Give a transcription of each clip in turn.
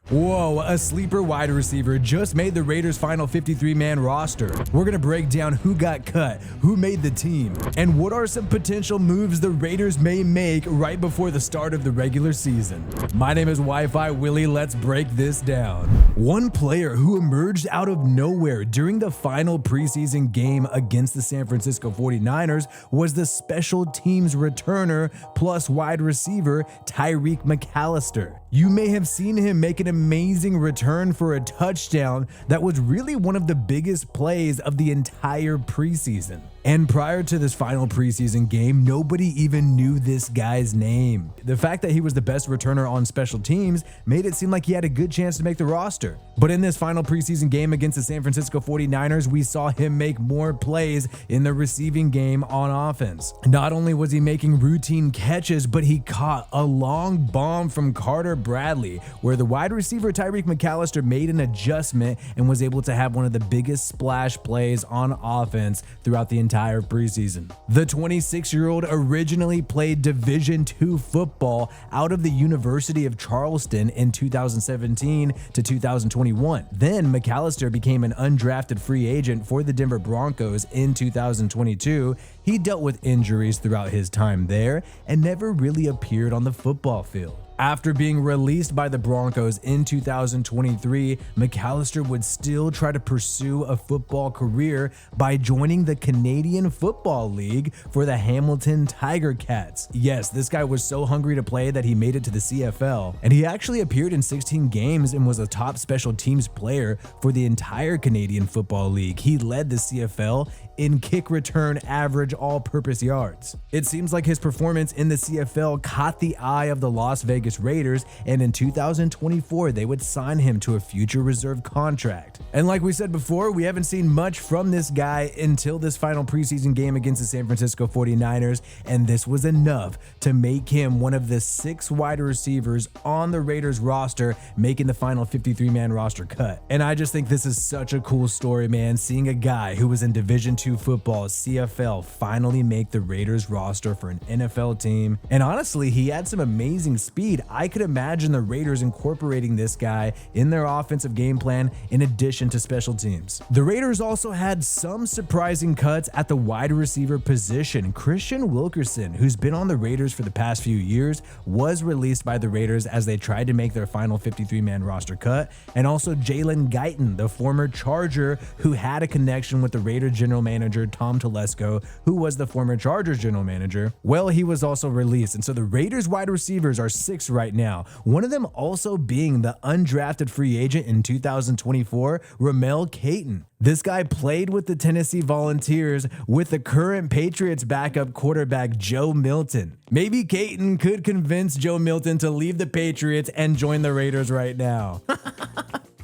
Whoa, a sleeper wide receiver just made the Raiders' final 53-man roster. We're gonna break down who got cut, who made the team, and what are some potential moves the Raiders may make right before the start of the regular season. My name is Wi-Fi Willie, let's break this down. One player who emerged out of nowhere during the final preseason game against the San Francisco 49ers was the special teams returner plus wide receiver Tyreek McAllister. You may have seen him make an amazing return for a touchdown that was really one of the biggest plays of the entire preseason. And prior to this final preseason game, nobody even knew this guy's name. The fact that he was the best returner on special teams made it seem like he had a good chance to make the roster. But in this final preseason game against the San Francisco 49ers, we saw him make more plays in the receiving game on offense. Not only was he making routine catches, but he caught a long bomb from Carter Bradley, where the wide receiver Tyreek McAllister made an adjustment and was able to have one of the biggest splash plays on offense throughout the entire preseason. The 26-year-old originally played Division II football out of the University of Charleston in 2017 to 2021. Then McAllister became an undrafted free agent for the Denver Broncos in 2022. He dealt with injuries throughout his time there and never really appeared on the football field. After being released by the Broncos in 2023, McAllister would still try to pursue a football career by joining the Canadian Football League for the Hamilton Tiger Cats. Yes, this guy was so hungry to play that he made it to the CFL, and he actually appeared in 16 games and was a top special teams player for the entire Canadian Football League. He led the CFL in kick return average all-purpose yards. It seems like his performance in the CFL caught the eye of the Las Vegas Raiders, and in 2024 they would sign him to a future reserve contract. And like we said before, we haven't seen much from this guy until this final preseason game against the San Francisco 49ers, and this was enough to make him one of the 6 wide receivers on the Raiders roster, making the final 53-man roster cut. And I just think this is such a cool story, man, seeing a guy who was in Division II football, CFL, finally make the Raiders roster for an NFL team. And honestly, he had some amazing speed. I could imagine the Raiders incorporating this guy in their offensive game plan in addition to special teams. The Raiders also had some surprising cuts at the wide receiver position. Christian Wilkerson, who's been on the Raiders for the past few years, was released by the Raiders as they tried to make their final 53-man roster cut. And also Jalen Guyton, the former Charger who had a connection with the Raiders general manager Tom Telesco, who was the former Chargers general manager. Well, he was also released, and so the Raiders wide receivers are 6 right now. One of them also being the undrafted free agent in 2024, Ramel Caton. This guy played with the Tennessee Volunteers with the current Patriots backup quarterback Joe Milton. Maybe Caton could convince Joe Milton to leave the Patriots and join the Raiders right now.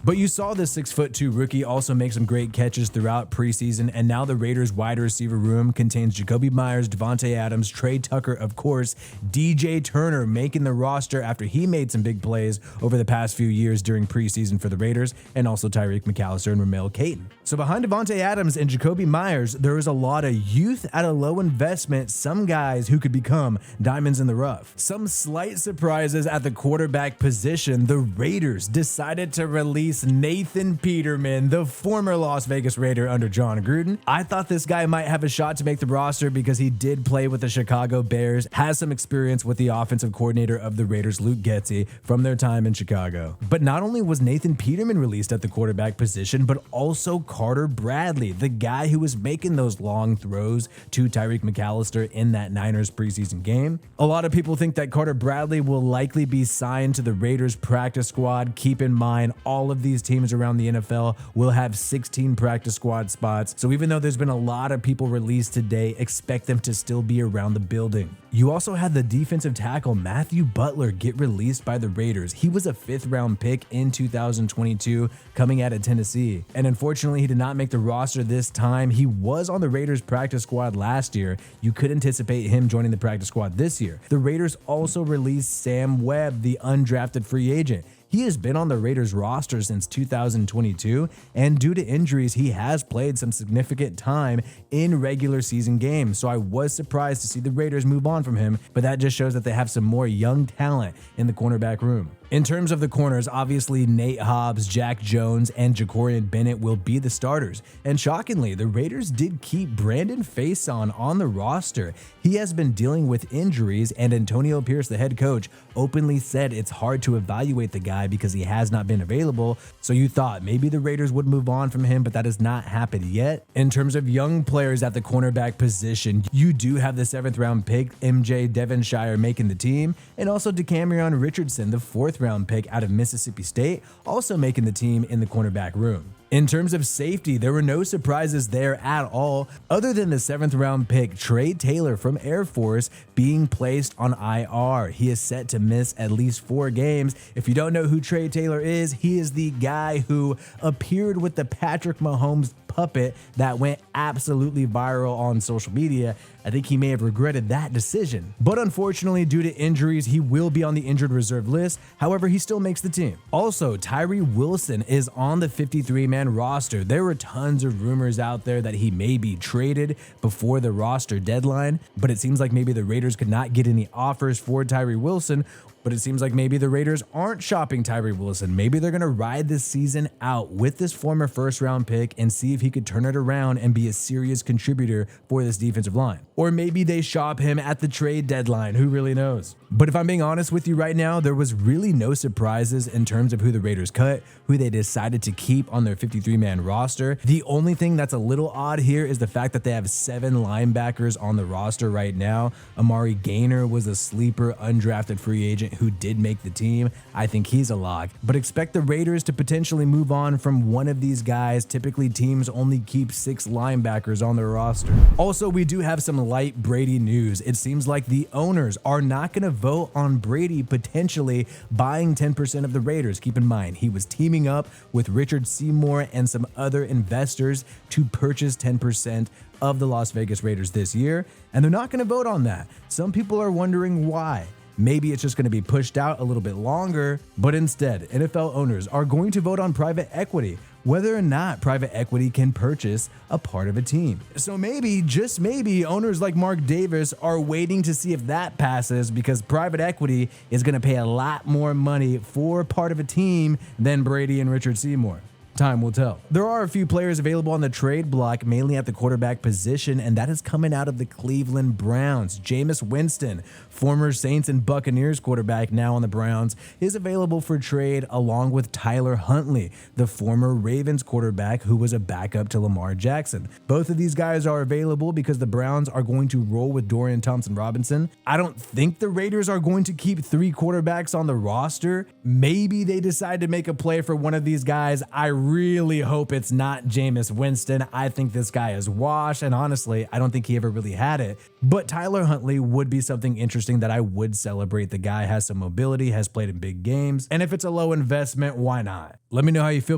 But you saw this 6'2" rookie also make some great catches throughout preseason, and now the Raiders wide receiver room contains Jacoby Myers, Devontae Adams, Trey Tucker, of course, DJ Turner making the roster after he made some big plays over the past few years during preseason for the Raiders, and also Tyreek McAllister and Ramel Caton. So behind Devontae Adams and Jacoby Myers, there is a lot of youth at a low investment, some guys who could become diamonds in the rough. Some slight surprises at the quarterback position. The Raiders decided to release Nathan Peterman, the former Las Vegas Raider under John Gruden. I thought this guy might have a shot to make the roster because he did play with the Chicago Bears, has some experience with the offensive coordinator of the Raiders, Luke Getsy, from their time in Chicago. But not only was Nathan Peterman released at the quarterback position, but also Carter Bradley, the guy who was making those long throws to Tyreek McAllister in that Niners preseason game. A lot of people think that Carter Bradley will likely be signed to the Raiders practice squad. Keep in mind, all of these teams around the NFL will have 16 practice squad spots. So even though there's been a lot of people released today, expect them to still be around the building. You also had the defensive tackle Matthew Butler get released by the Raiders. He was a 5th round pick in 2022 coming out of Tennessee. And unfortunately, he did not make the roster this time. He was on the Raiders practice squad last year. You could anticipate him joining the practice squad this year. The Raiders also released Sam Webb, the undrafted free agent. He has been on the Raiders roster since 2022, and due to injuries, he has played some significant time in regular season games. So I was surprised to see the Raiders move on from him, but that just shows that they have some more young talent in the cornerback room. In terms of the corners, obviously Nate Hobbs, Jack Jones, and Jacorian Bennett will be the starters. And shockingly, the Raiders did keep Brandon Faison on the roster. He has been dealing with injuries, and Antonio Pierce, the head coach, openly said it's hard to evaluate the guy because he has not been available. So you thought maybe the Raiders would move on from him, but that has not happened yet. In terms of young players at the cornerback position, you do have the 7th round pick, MJ Devonshire, making the team, and also DeCamerion Richardson, the 4th round pick out of Mississippi State, also making the team in the cornerback room. In terms of safety, there were no surprises there at all, other than the 7th round pick Trey Taylor from Air Force being placed on IR. He is set to miss at least 4 games. If you don't know who Trey Taylor is, he is the guy who appeared with the Patrick Mahomes puppet that went absolutely viral on social media. I think he may have regretted that decision. But unfortunately, due to injuries, he will be on the injured reserve list. However, he still makes the team. Also, Tyree Wilson is on the 53-man roster. There were tons of rumors out there that he may be traded before the roster deadline, but it seems like maybe the Raiders could not get any offers for Tyree Wilson. But it seems like maybe the Raiders aren't shopping Tyree Wilson. Maybe they're going to ride this season out with this former 1st round pick and see if he could turn it around and be a serious contributor for this defensive line. Or maybe they shop him at the trade deadline. Who really knows? But if I'm being honest with you right now, there was really no surprises in terms of who the Raiders cut, who they decided to keep on their 53-man roster. The only thing that's a little odd here is the fact that they have 7 linebackers on the roster right now. Amari Gaynor was a sleeper undrafted free agent who did make the team. I think he's a lock, but expect the Raiders to potentially move on from one of these guys. Typically, teams only keep 6 linebackers on their roster. Also, we do have some light Brady news. It seems like the owners are not going to vote on Brady potentially buying 10% of the Raiders. Keep in mind, he was teaming up with Richard Seymour and some other investors to purchase 10% of the Las Vegas Raiders this year, and they're not going to vote on that. Some people are wondering why. Maybe it's just going to be pushed out a little bit longer, but instead, NFL owners are going to vote on private equity, whether or not private equity can purchase a part of a team. So maybe, just maybe, owners like Mark Davis are waiting to see if that passes, because private equity is going to pay a lot more money for part of a team than Brady and Richard Seymour. Time will tell. There are a few players available on the trade block, mainly at the quarterback position, and that is coming out of the Cleveland Browns. Jameis Winston, former Saints and Buccaneers quarterback, now on the Browns, is available for trade, along with Tyler Huntley, the former Ravens quarterback who was a backup to Lamar Jackson. Both of these guys are available because the Browns are going to roll with Dorian Thompson-Robinson. I don't think the Raiders are going to keep 3 quarterbacks on the roster. Maybe they decide to make a play for one of these guys. I really hope it's not Jameis Winston. I think this guy is washed, and honestly, I don't think he ever really had it. But Tyler Huntley would be something interesting that I would celebrate. The guy has some mobility, has played in big games, and if it's a low investment, why not? Let me know how you feel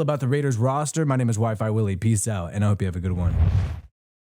about the Raiders roster. My name is Wi-Fi Willie. Peace out, and I hope you have a good one.